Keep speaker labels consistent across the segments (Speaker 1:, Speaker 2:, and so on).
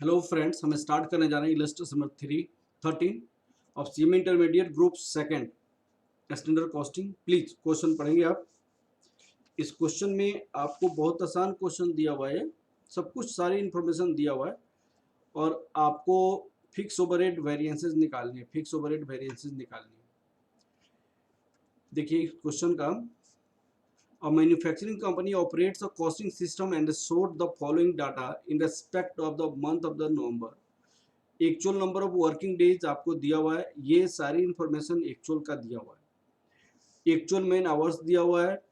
Speaker 1: Hello friends, हम start करने जा रहे हैं illustration number 13 of CMA intermediate group second standard costing. Please question पढ़ेंगे आप। इस क्वेश्चन में आपको बहुत आसान क्वेश्चन दिया हुआ है, सब कुछ सारी इंफॉर्मेशन दिया हुआ है और आपको फिक्स ओवरहेड वेरिएंसेस निकालनी है। फिक्स ओवरहेड वेरिएंसेस निकालनी है। देखिए क्वेश्चन का, A manufacturing company operates a costing system and showed the following data in respect of the month of the November. Actual number of working days आपको दिया हुआ है, ये सारी इंफॉर्मेशन एक्चुअल का दिया हुआ है। एक्चुअल मैन आवर्स दिया हुआ है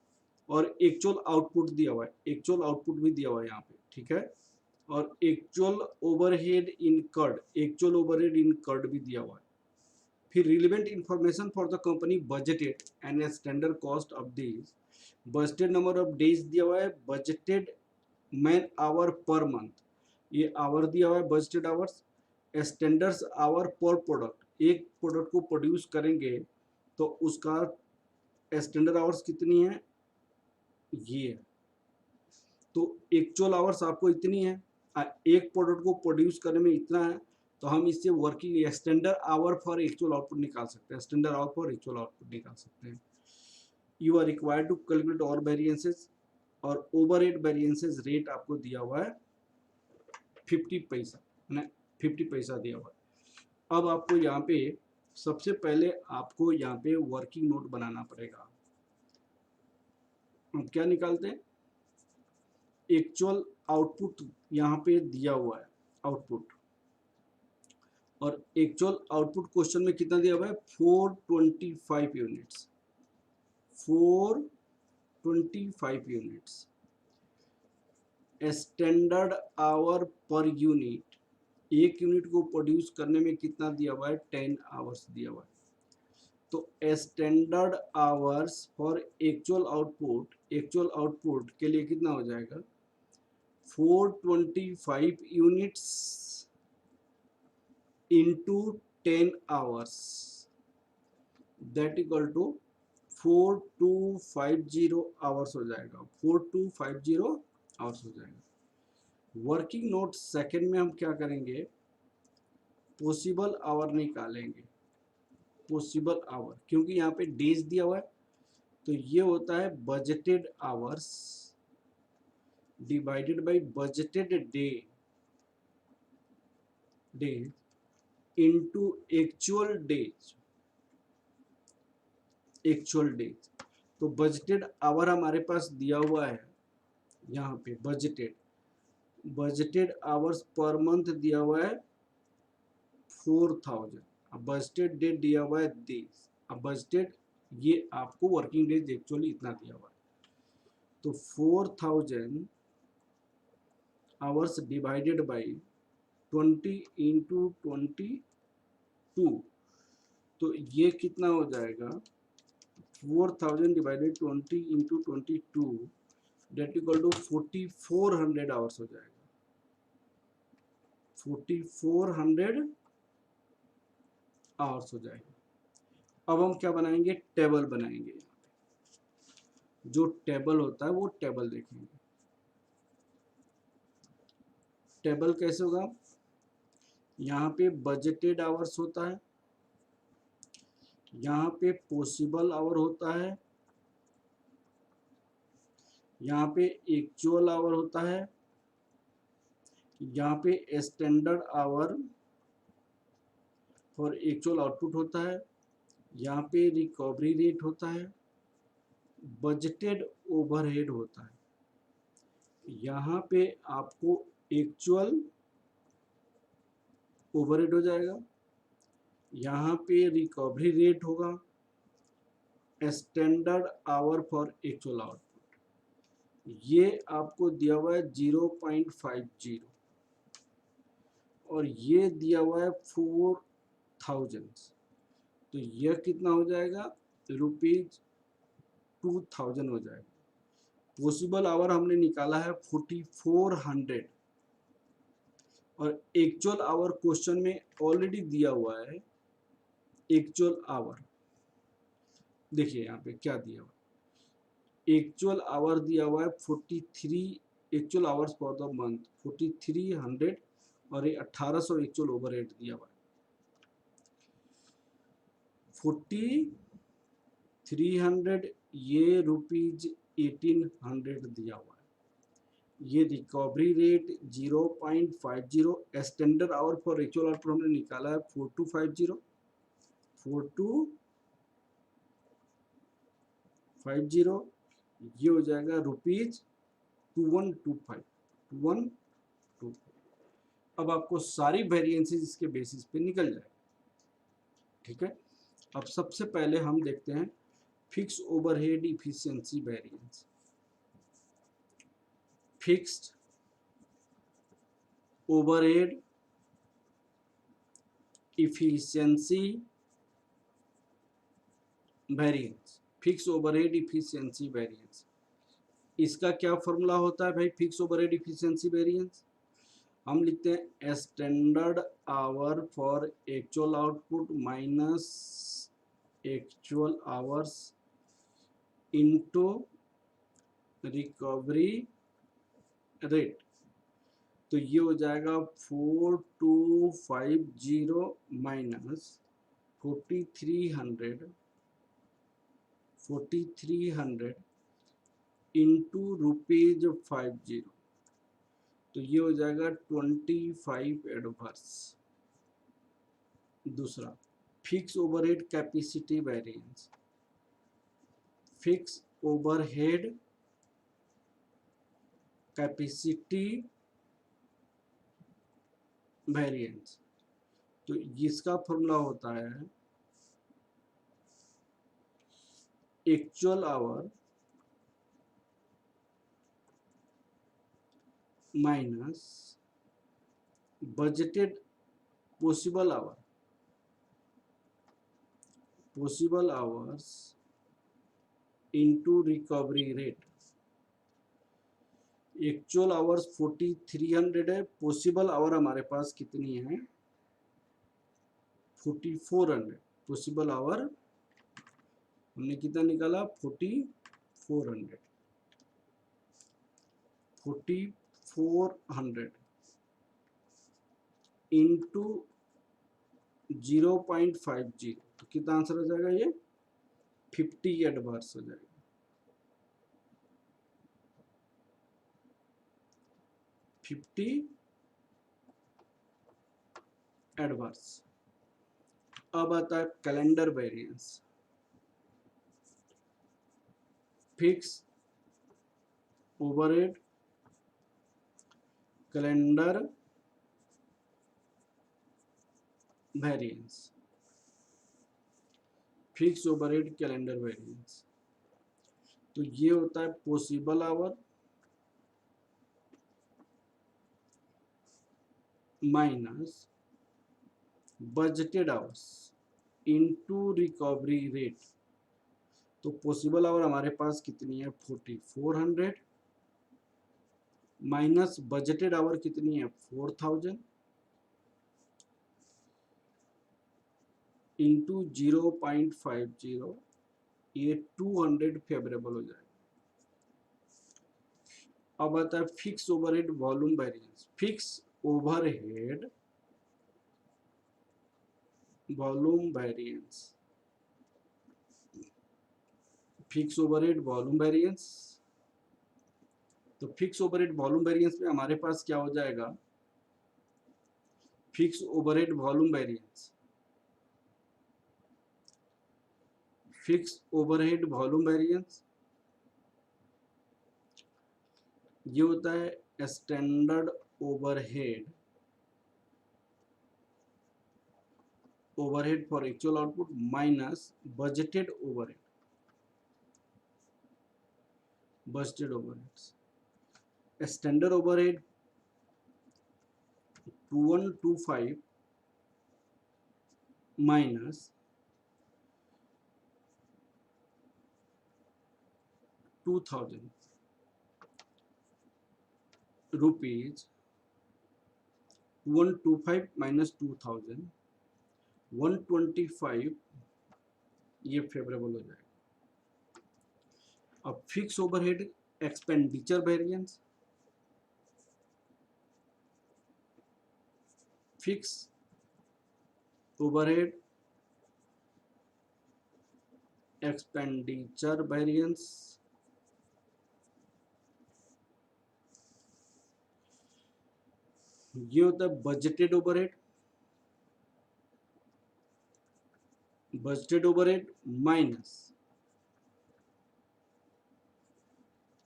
Speaker 1: और एक्चुअल आउटपुट दिया हुआ है। एक्चुअल आउटपुट भी दिया हुआ है यहाँ पे, ठीक है। और actual overhead incurred, actual overhead incurred भी दिया हुआ है। फिर relevant information for the company budgeted and standard cost of this. Budgeted number of days दिया हुआ है, budgeted man hour per month, ये आवर दिया हुआ है, budgeted hours. Standards hour per product, एक प्रोडक्ट को प्रोड्यूस करेंगे तो उसका स्टैंडर्ड आवर्स कितनी है, ये है। तो एक्चुअल आवर्स आपको इतनी है, एक प्रोडक्ट को प्रोड्यूस करने में इतना है, तो हम इससे working standard hour for actual output निकाल सकते हैं। Standard hour for actual output निकाल सकते हैं। You are required to calculate और वेरिएंसेस, और ओवरहेड वेरिएंसेस रेट आपको दिया हुआ है 50 पैसा, है 50 पैसा दिया हुआ है। अब आपको यहाँ पे सबसे पहले आपको यहाँ पे वर्किंग नोट बनाना पड़ेगा। हम क्या निकालते हैं, एक्चुअल आउटपुट यहाँ पे दिया हुआ है, आउटपुट, और एक्चुअल आउटपुट क्वेश्चन में कितना दिया हुआ है, 425 units, 425 units. Standard our per unit, एक यूनिट को प्रोड्यूस करने में कितना दिया हुआ है, 10 आवर्स दिया हुआ है। तो standard hours for actual output, actual output के लिए कितना हो जाएगा, 425 units into 10 hours, that equal to 4250 hours हो जाएगा। 4250 आवर्स हो जाएगा। वर्किंग नोट सेकंड में हम क्या करेंगे, पॉसिबल आवर निकालेंगे। पॉसिबल आवर, क्योंकि यहाँ पे डेज दिया हुआ है, तो ये होता है budgeted hours divided by budgeted days into actual days, actual days. तो बजटेड आवर हमारे पास दिया हुआ है यहाँ पे, बजटेड आवर्स पर मंथ दिया हुआ है 4000। अब बजटेड डेट दिया हुआ है दिस। अब बजटेड, ये आपको वर्किंग डेज एक्चुअली इतना दिया हुआ है, तो 4000 आवर्स डिवाइडेड बाई 20 इंटू 22, तो ये कितना हो जाएगा, 4000 divided 20 into 22, that equal to 4400 hours हो जाएगा। 4400 आवर्स हो जाएगा। अब हम क्या बनाएंगे, टेबल बनाएंगे। जो टेबल होता है वो टेबल देखेंगे। टेबल कैसे होगा, यहाँ पे बजटेड आवर्स होता है, यहाँ पे पॉसिबल आवर होता है, यहाँ पे एक्चुअल आवर होता है, यहाँ पे standard hour for actual output होता है, यहाँ पे रिकवरी रेट होता है, बजटेड ओवरहेड होता है। यहाँ पे आपको एक्चुअल ओवरहेड हो जाएगा, यहाँ पे रिकवरी रेट होगा, standard hour for actual output, ये आपको दिया हुआ है 0.50, और ये दिया हुआ है 4000, तो यह कितना हो जाएगा, ₹2000 हो जाएगा। पॉसिबल आवर हमने निकाला है 4400, और एक्चुअल आवर क्वेश्चन में ऑलरेडी दिया हुआ है। एक्चुअल आवर देखिए यहाँ पे क्या दिया हुआ, एक्चुअल आवर दिया हुआ है 43, actual hours for the month 4300, और ये 1800 एक्चुअल ओवरहेड दिया हुआ है। 4300 ये रुपीज 1800 दिया हुआ है। ये recovery rate 0.50, standard hour for actual output हमने निकाला है 4250, ये हो जाएगा रुपीज 2125। अब आपको सारी वेरिएंसेस इसके बेसिस पे निकल जाए। ठीक है, अब सबसे पहले हम देखते हैं fix overhead efficiency variance. Fixed overhead efficiency variance, fix overhead efficiency variance, इसका क्या फॉर्मूला होता है भाई? फिक्स ओवरहेड इफिशिएंसी वेरिएंस हम लिखते हैं standard hour for actual output minus actual hours into recovery rate. तो ये हो जाएगा 4250 माइनस 4300 इंटू रुपीज 50, तो ये हो जाएगा 25 एडवर्स। दूसरा fix overhead capacity variance, fix overhead capacity variance, तो इसका फॉर्मूला होता है actual our minus budgeted possible hours into recovery rate. Actual hours 4300 है, पॉसिबल आवर हमारे पास कितनी है? 4400। पॉसिबल आवर हमने कितना निकाला? 4400 इंटू 0.50, तो कितना आंसर हो जाएगा? ये 50 एडवर्स हो जाएगा। 50 एडवर्स। अब आता है calendar variance, fix overhead calendar variance, fix overhead calendar variance, तो ये होता है possible our minus budgeted hours into recovery rate. तो पॉसिबल आवर हमारे पास कितनी है? 4400 माइनस बजटेड आवर कितनी है? 4000 इंटू 0.50, ये 200 फेवरेबल हो जाएगा। अब आता है fix overhead volume variance, fix overhead volume variance, fix overhead volume variance. तो फिक्स ओवरहेड वॉल्यूम वेरिएंस में हमारे पास क्या हो जाएगा? Fix overhead volume variance, fix overhead volume variance ये होता है standard overhead for actual output minus budgeted overhead. Standard overhead 2125 minus 2000 rupees, 125 minus 2000 125, ये फेवरेबल हो जाएगा। अब fix overhead expenditure variance, fix overhead expenditure variance, ये होता है budgeted overhead. Budgeted overhead minus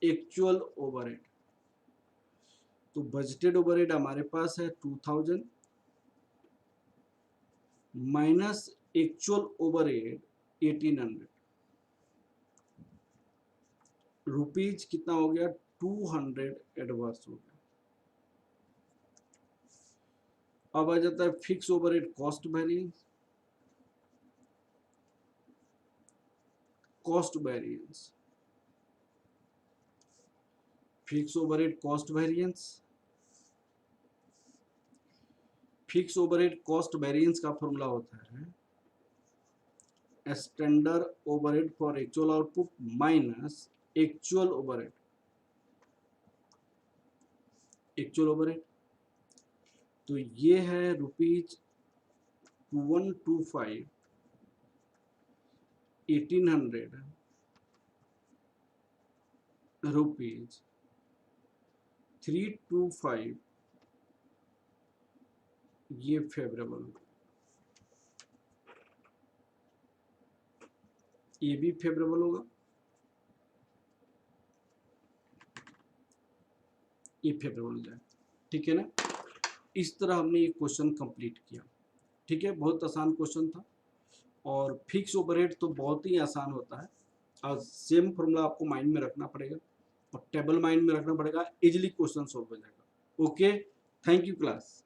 Speaker 1: actual overhead. तो बजटेड ओवरहेड हमारे पास है 2000 माइनस एक्चुअल ओवरहेड 1800 रुपीज, कितना हो गया 200 एडवर्स हो गया। अब आ जाता है fix overhead cost variance. Cost variance, fix overhead cost variance. Fix overhead cost variance का फॉर्मूला होता है standard overhead for actual output minus actual overhead. Actual overhead तो ये है रुपीज 2125 1800 रुपीज 325, ये फेवरेबल, ये भी फेवरेबल होगा, ये फेवरेबल हो जाए। ठीक है ना, इस तरह हमने ये क्वेश्चन कंप्लीट किया। ठीक है, बहुत आसान क्वेश्चन था। और फिक्स ओवरहेड तो बहुत ही आसान होता है, और सेम फॉर्मूला आपको माइंड में रखना पड़ेगा और टेबल माइंड में रखना पड़ेगा, इजीली क्वेश्चन सॉल्व हो जाएगा। Okay, thank you class.